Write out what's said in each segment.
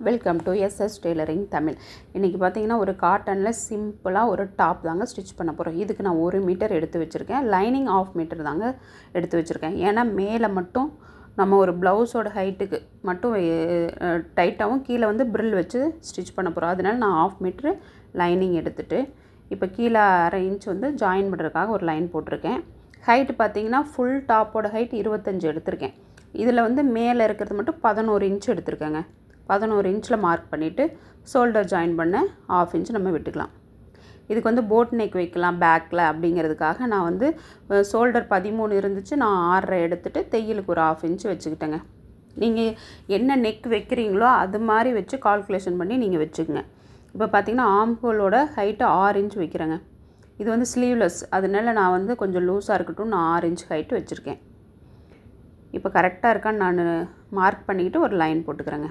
Welcome to SS tailoring Tamil. இன்றைக்கி பார்த்தீங்கன்னா ஒரு காட்டனில் சிம்பிளாக ஒரு டாப் தாங்க ஸ்டிச் பண்ண போகிறோம். இதுக்கு நான் 1 மீட்டர் எடுத்து வச்சுருக்கேன். லைனிங் 1/2 மீட்டர் தாங்க எடுத்து வச்சுருக்கேன். ஏன்னா மேலே மட்டும் நம்ம ஒரு ப்ளவுஸோட ஹைட்டுக்கு மட்டும் டைட்டாகவும் கீழே வந்து ப்ரில் வச்சு ஸ்டிச் பண்ண போகிறோம். அதனால நான் 1/2 மீட்ரு லைனிங் எடுத்துகிட்டு இப்போ கீழே 1/2 இன்ச் வந்து ஜாயின் பண்ணுறதுக்காக ஒரு லைன் போட்டிருக்கேன். ஹைட்டு பார்த்திங்கன்னா ஃபுல் டாப்போட ஹைட் 25 எடுத்திருக்கேன். இதில் வந்து மேலே இருக்கிறது மட்டும் 11 இன்ச் எடுத்திருக்கேங்க. 11 இன்ச்சில் மார்க் பண்ணிவிட்டு ஷோல்டர் ஜாயின் பண்ண 1/2 இன்ச் நம்ம விட்டுக்கலாம். இதுக்கு வந்து போட் நெக் வைக்கலாம் பேக்கில் அப்படிங்கிறதுக்காக நான் வந்து ஷோல்டர் 13 இருந்துச்சு, நான் 6.5 எடுத்துகிட்டு தையலுக்கு ஒரு 1/2 இன்ச் வச்சுக்கிட்டேங்க. நீங்கள் என்ன நெக் வைக்கிறீங்களோ அது மாதிரி வச்சு கால்குலேஷன் பண்ணி நீங்கள் வச்சுக்கோங்க. இப்போ பார்த்திங்கன்னா ஆம்ஹோலோட ஹைட்டு 6 இன்ச் வைக்கிறேங்க. இது வந்து ஸ்லீவ்லெஸ், அதனால நான் வந்து கொஞ்சம் லூஸாக இருக்கட்டும் நான் 6 இன்ச் ஹைட்டு வச்சுருக்கேன். இப்போ கரெக்டாக இருக்கான்னு நான் மார்க் பண்ணிக்கிட்டு ஒரு லைன் போட்டுக்கிறேங்க.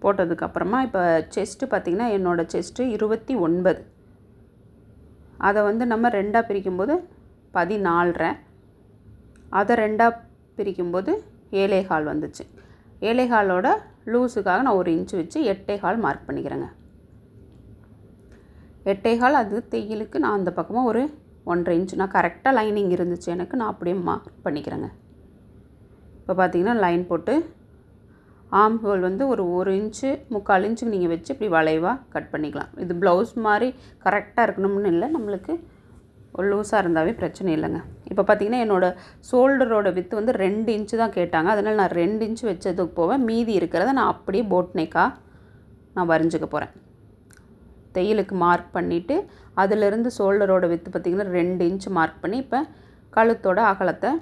போட்டதுக்கப்புறமா இப்போ செஸ்ட்டு பார்த்திங்கன்னா என்னோடய செஸ்ட்டு 29. அதை வந்து நம்ம 2ஆக பிரிக்கும்போது 14.5, அதை 2ஆக பிரிக்கும்போது 7.25 வந்துச்சு. 7.25ஓட லூஸுக்காக நான் 1 இன்ச்சு வச்சு 8.25 மார்க் பண்ணிக்கிறேங்க. 8.25 அது தையலுக்கு நான் அந்த பக்கமாக ஒரு 1.5 இன்ச் நான் கரெக்டாக லைனிங் இருந்துச்சு எனக்கு, நான் அப்படியே மார்க் பண்ணிக்கிறேங்க. இப்போ பார்த்திங்கன்னா லைன் போட்டு ஆம் ஹோல் வந்து ஒரு 1 இன்ச்சு 3/4 இன்ச்சுக்கு நீங்கள் வச்சு இப்படி வளைவாக கட் பண்ணிக்கலாம். இது ப்ளவுஸ் மாதிரி கரெக்டாக இருக்கணும்னு இல்லை, நம்மளுக்கு ஒரு லூஸாக இருந்தாவே பிரச்சனை இல்லைங்க. இப்போ பார்த்திங்கன்னா என்னோடய ஷோல்டரோட வித்து வந்து 2 இன்ச்சு தான் கேட்டாங்க. அதனால் நான் 2 இன்ச்சு வச்சதுக்கு போவேன், மீதி இருக்கிறத நான் அப்படியே போட் நெக்காக நான் வரைஞ்சிக்க போகிறேன். தையலுக்கு மார்க் பண்ணிவிட்டு அதிலிருந்து ஷோல்டரோட வித்து பார்த்திங்கன்னா 2 இன்ச்சு மார்க் பண்ணி இப்போ கழுத்தோட அகலத்தை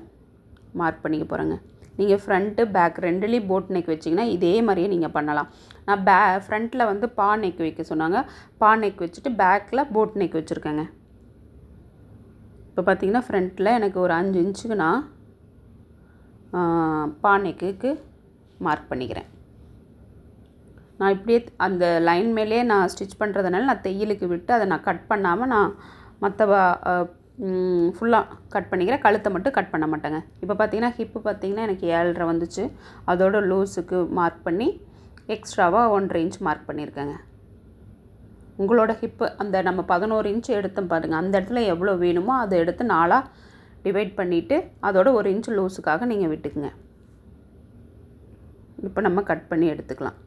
மார்க் பண்ணிக்க போகிறேங்க. நீங்கள் ஃப்ரண்ட்டு பேக் 2லேயும் போட் நெக் வச்சிங்கன்னா இதே மாதிரியே நீங்கள் பண்ணலாம். நான் ஃப்ரண்ட்டில் வந்து பா நெக் வைக்க சொன்னாங்க, பா நெக் வச்சுட்டு பேக்கில் போட் நெக் வச்சுருக்கேங்க. இப்போ பார்த்திங்கன்னா ஃப்ரண்ட்டில் எனக்கு ஒரு 5 இன்ச்சுக்கு நான் பா நெக்குக்கு மார்க் பண்ணிக்கிறேன். நான் இப்படியே அந்த லைன் மேலே நான் ஸ்டிச் பண்ணுறதுனால நான் தையலுக்கு விட்டு அதை நான் கட் பண்ணாமல் நான் மற்ற ஃபுல்லாக கட் பண்ணிக்கிறேன். கழுத்தை மட்டும் கட் பண்ண மாட்டேங்க. இப்போ பார்த்திங்கன்னா ஹிப்பு பார்த்திங்கன்னா எனக்கு 7.5 வந்துச்சு. அதோட லூஸுக்கு மார்க் பண்ணி எக்ஸ்ட்ராவாக 1.5 இன்ச் மார்க் பண்ணியிருக்கேங்க. உங்களோட ஹிப்பு அந்த நம்ம 11 இன்ச் எடுத்தோம் பாருங்கள், அந்த இடத்துல எவ்வளோ வேணுமோ அதை எடுத்து 4ஆக டிவைட் பண்ணிவிட்டு அதோட 1 இன்ச் லூஸுக்காக நீங்கள் விட்டுக்குங்க. இப்போ நம்ம கட் பண்ணி எடுத்துக்கலாம்.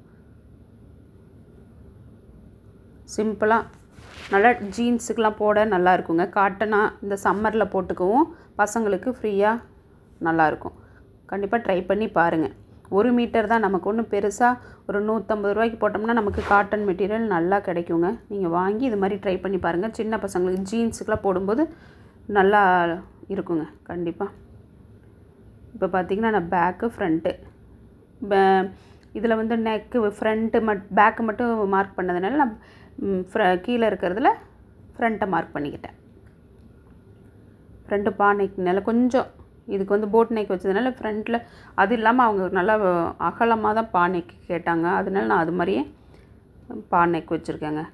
சிம்பிளாக நல்லா ஜீன்ஸுக்கெலாம் போட நல்லா இருக்குங்க. காட்டனாக இந்த சம்மரில் போட்டுக்கவும் பசங்களுக்கு ஃப்ரீயாக நல்லாயிருக்கும். கண்டிப்பாக ட்ரை பண்ணி பாருங்கள். 1 மீட்டர் தான், நமக்கு ஒன்றும் பெருசாக ஒரு 150 ரூபாய்க்கு போட்டோம்னா நமக்கு காட்டன் மெட்டீரியல் நல்லா கிடைக்குங்க. நீங்கள் வாங்கி இது மாதிரி ட்ரை பண்ணி பாருங்கள். சின்ன பசங்களுக்கு ஜீன்ஸுக்கெலாம் போடும்போது நல்லா இருக்குங்க கண்டிப்பாக. இப்போ பார்த்திங்கன்னா நான் பேக்கு ஃப்ரண்ட்டு இதில் வந்து நெக்கு ஃப்ரண்ட்டு பேக்கு மட்டும் மார்க் பண்ணதுனால நான் கீழே இருக்கிறதுல ஃப்ரண்ட்டை மார்க் பண்ணிக்கிட்டேன். ஃப்ரண்ட்டு பா நெக்னால கொஞ்சம் இதுக்கு வந்து போட் நெக் வச்சதுனால ஃப்ரண்ட்டில் அது இல்லாமல் அவங்க நல்லா அகலமாக தான் பா நெக் கேட்டாங்க. அதனால நான் அது மாதிரியே பா நெக் வச்சுருக்கேங்க.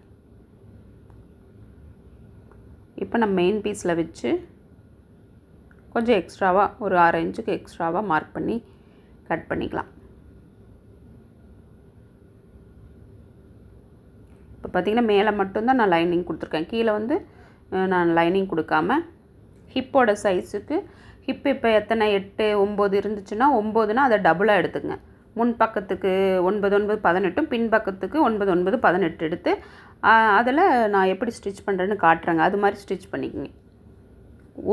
இப்போ நான் மெயின் பீஸில் வச்சு கொஞ்சம் எக்ஸ்ட்ராவாக ஒரு 1/2 இன்ச்சுக்கு எக்ஸ்ட்ராவாக மார்க் பண்ணி கட் பண்ணிக்கலாம். இப்போ பார்த்திங்கன்னா மேலே மட்டும்தான் நான் லைனிங் கொடுத்துருக்கேன், கீழே வந்து நான் லைனிங் கொடுக்காம ஹிப்போட சைஸுக்கு ஹிப் இப்போ எத்தனை 8 9 இருந்துச்சுன்னா 9னா அதை டபுளாக எடுத்துக்கங்க. முன் பக்கத்துக்கு 9 9 18, பின் பக்கத்துக்கு 9 9 18 எடுத்து அதில் நான் எப்படி ஸ்டிச் பண்ணுறேன்னு காட்டுறேங்க. அது மாதிரி ஸ்டிச் பண்ணிக்கோங்க.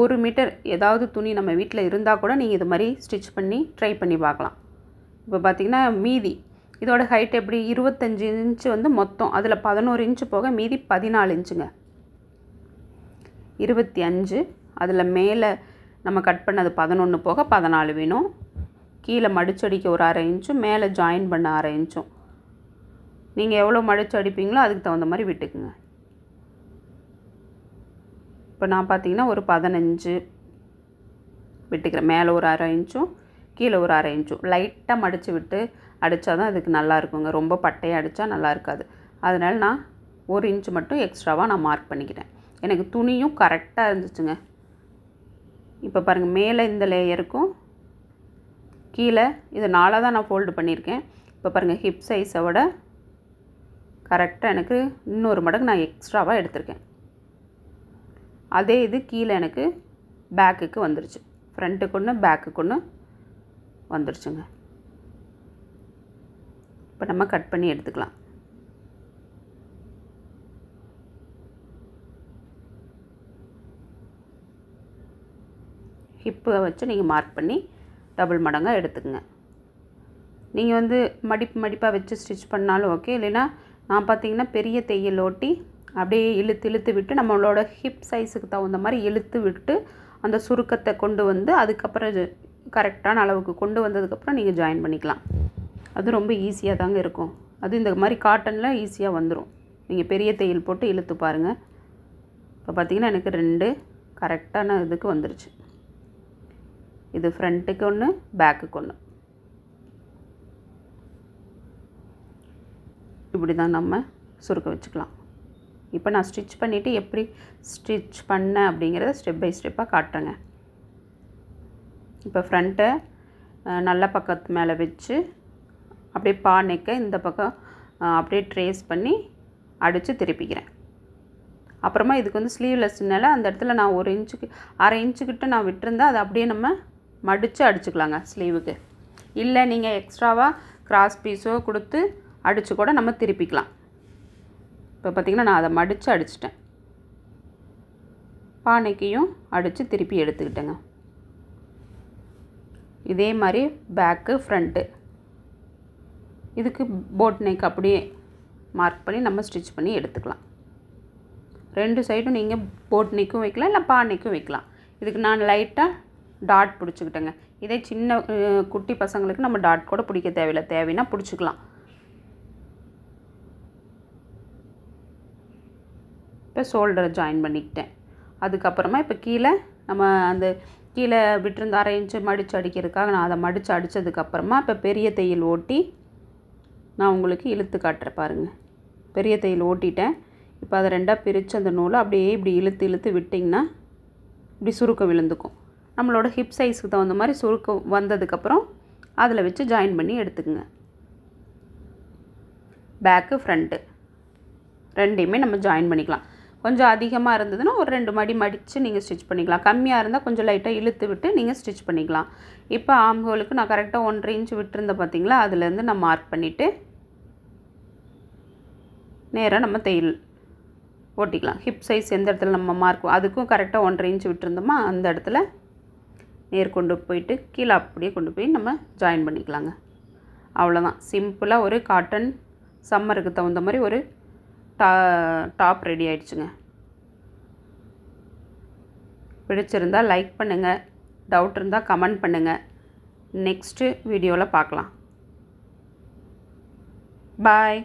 1 மீட்டர் ஏதாவது துணி நம்ம வீட்டில் இருந்தால் கூட நீங்கள் இது மாதிரி ஸ்டிச் பண்ணி ட்ரை பண்ணி பார்க்கலாம். இப்போ பார்த்திங்கன்னா மீதி இதோட ஹைட் எப்படி 25 இன்ச்சு வந்து மொத்தம், அதில் 11 இன்ச்சு போக மீதி 14 இன்ச்சுங்க. 25 அதில் மேலே நம்ம கட் பண்ணது 11 போக 14 வேணும். கீழே மடிச்சடிக்க ஒரு 1/2 இன்ச்சும் மேலே ஜாயின் பண்ண 1/2 இன்ச்சும். நீங்கள் எவ்வளோ மடிச்சு அடிப்பீங்களோ அதுக்கு தகுந்த மாதிரி விட்டுக்குங்க. இப்போ நான் பார்த்திங்கன்னா ஒரு 15 விட்டுக்கிறேன். மேலே ஒரு 1/2 இன்ச்சும் கீழே ஒரு 1/2 இன்ச்சும் லைட்டாக மடித்து விட்டு அடித்தா தான் அதுக்கு நல்லா இருக்குங்க. ரொம்ப பட்டையாக அடித்தா நல்லா இருக்காது. அதனால் நான் 1 இன்ச்சு மட்டும் எக்ஸ்ட்ராவாக நான் மார்க் பண்ணிக்கிட்டேன். எனக்கு துணியும் கரெக்டாக இருந்துச்சுங்க. இப்போ பாருங்கள், மேலே இந்த லேயருக்கும் கீழே இது 4ஆக தான் நான் ஃபோல்டு பண்ணியிருக்கேன். இப்போ பாருங்கள் ஹிப் சைஸை விட கரெக்டாக எனக்கு இன்னொரு மடங்கு நான் எக்ஸ்ட்ராவாக எடுத்திருக்கேன். அதே இது கீழே எனக்கு பேக்குக்கு வந்துருச்சு. ஃப்ரண்ட்டுக்கு ஒன்று பேக்குக்கு ஒன்று வந்துருச்சுங்க. இப்போ நம்ம கட் பண்ணி எடுத்துக்கலாம். ஹிப்பை வச்சு நீங்கள் மார்க் பண்ணி டபுள் மடங்காக எடுத்துக்கங்க. நீங்கள் வந்து மடிப்பாக வச்சு ஸ்டிச் பண்ணாலும் ஓகே. இல்லைன்னா நான் பார்த்தீங்கன்னா பெரிய தையல் ஓட்டி அப்படியே இழுத்து விட்டு நம்மளோட ஹிப் சைஸுக்கு தகுந்த மாதிரி இழுத்து விட்டு அந்த சுருக்கத்தை கொண்டு வந்து அதுக்கப்புறம் கரெக்டான அளவுக்கு கொண்டு வந்ததுக்கப்புறம் நீங்கள் ஜாயின் பண்ணிக்கலாம். அது ரொம்ப ஈஸியாக தாங்க இருக்கும். அது இந்த மாதிரி காட்டனில் ஈஸியாக வந்துடும். நீங்கள் பெரிய தையல் போட்டு இழுத்து பாருங்கள். இப்போ பார்த்திங்கன்னா எனக்கு 2 கரெக்டான இதுக்கு வந்துருச்சு. இது ஃப்ரண்ட்டுக்கு ஒன்று பேக்குக்கு ஒன்று. இப்படி தான் நம்ம சுருக்க வச்சுக்கலாம். இப்போ நான் ஸ்டிச் பண்ணிவிட்டு எப்படி ஸ்டிச் பண்ணேன் அப்படிங்கிறத ஸ்டெப் பை ஸ்டெப்பாக காட்டுறேங்க. இப்போ ஃப்ரண்ட்டை நல்ல பக்கத்து மேலே வச்சு அப்படியே நெக்க இந்த பக்கம் அப்படியே ட்ரேஸ் பண்ணி அடித்து திருப்பிக்கிறேன். அப்புறமா இதுக்கு வந்து ஸ்லீவ்லெஸ்னால அந்த இடத்துல நான் 1 இன்ச்சுக்கு 1/2 இன்ச்சுக்கிட்ட நான் விட்டுருந்தேன். அதை அப்படியே நம்ம மடித்து அடிச்சுக்கலாங்க ஸ்லீவுக்கு. இல்லை நீங்கள் எக்ஸ்ட்ராவாக கிராஸ் பீஸோ கொடுத்து அடித்து கூட நம்ம திருப்பிக்கலாம். இப்போ பார்த்திங்கன்னா நான் அதை மடித்து அடிச்சிட்டேன். பானைக்கையும் அடித்து திருப்பி எடுத்துக்கிட்டேங்க. இதே மாதிரி பேக்கு ஃப்ரண்ட்டு இதுக்கு போட் நெக் அப்படியே மார்க் பண்ணி நம்ம ஸ்டிச் பண்ணி எடுத்துக்கலாம். 2 சைடும் நீங்கள் போட் நெக்கும் வைக்கலாம், இல்லை பானைக்கும் வைக்கலாம். இதுக்கு நான் லைட்டாக டாட் பிடிச்சிக்கிட்டேங்க. இதே சின்ன குட்டி பசங்களுக்கு நம்ம டாட் கூட பிடிக்க தேவையில்லை, தேவைன்னா பிடிச்சிக்கலாம். இப்போ ஷோல்டரை ஜாயின் பண்ணிக்கிட்டேன். அதுக்கப்புறமா இப்போ கீழே நம்ம அந்த கீழே விட்டுருந்த 1/2 இன்ச்சு மடித்து அடிக்கிறதுக்காக நான் அதை மடித்து அடித்ததுக்கப்புறமா இப்போ பெரிய தையல் ஓட்டி நான் உங்களுக்கு இழுத்து காட்டுறேன் பாருங்கள். பெரிய தையல் ஓட்டிட்டேன். இப்போ அதை 2ஆக பிரித்து அந்த நூலை அப்படியே இப்படி இழுத்து விட்டிங்கன்னா இப்படி சுருக்கம் விழுந்துக்கும். நம்மளோட ஹிப் சைஸுக்கு தகுந்த மாதிரி சுருக்கம் வந்ததுக்கப்புறம் அதில் வச்சு ஜாயின் பண்ணி எடுத்துக்குங்க. பேக்கு ஃப்ரண்ட்டு 2யுமே நம்ம ஜாயின் பண்ணிக்கலாம். கொஞ்சம் அதிகமாக இருந்ததுன்னா ஒரு 2 மடி மடித்து நீங்கள் ஸ்டிச் பண்ணிக்கலாம். கம்மியாக இருந்தால் கொஞ்சம் லைட்டாக இழுத்து விட்டு நீங்கள் ஸ்டிச் பண்ணிக்கலாம். இப்போ ஆர்ம் ஹோலுக்கு நான் கரெக்டாக 1/2 இன்ச் விட்டுருந்தேன் பார்த்திங்களா, அதுலேருந்து நான் மார்க் பண்ணிவிட்டு நேராக நம்ம தையல் ஓட்டிக்கலாம். ஹிப் சைஸ் எந்த இடத்துல நம்ம மார்க் அதுக்கும் கரெக்டாக 1/2 இன்ச் விட்டுருந்தோமா அந்த இடத்துல நேர் கொண்டு போயிட்டு கீழே அப்படியே கொண்டு போய் நம்ம ஜாயின் பண்ணிக்கலாங்க. அவ்வளோதான். சிம்பிளாக ஒரு காட்டன் சம்மருக்கு தகுந்த மாதிரி ஒரு டாப் ரெடி ஆயிடுச்சுங்க. பிடிச்சிருந்தால் லைக் பண்ணுங்கள், டவுட் இருந்தால் கமெண்ட் பண்ணுங்கள். நெக்ஸ்ட்டு வீடியோவில் பார்க்கலாம். பாய்.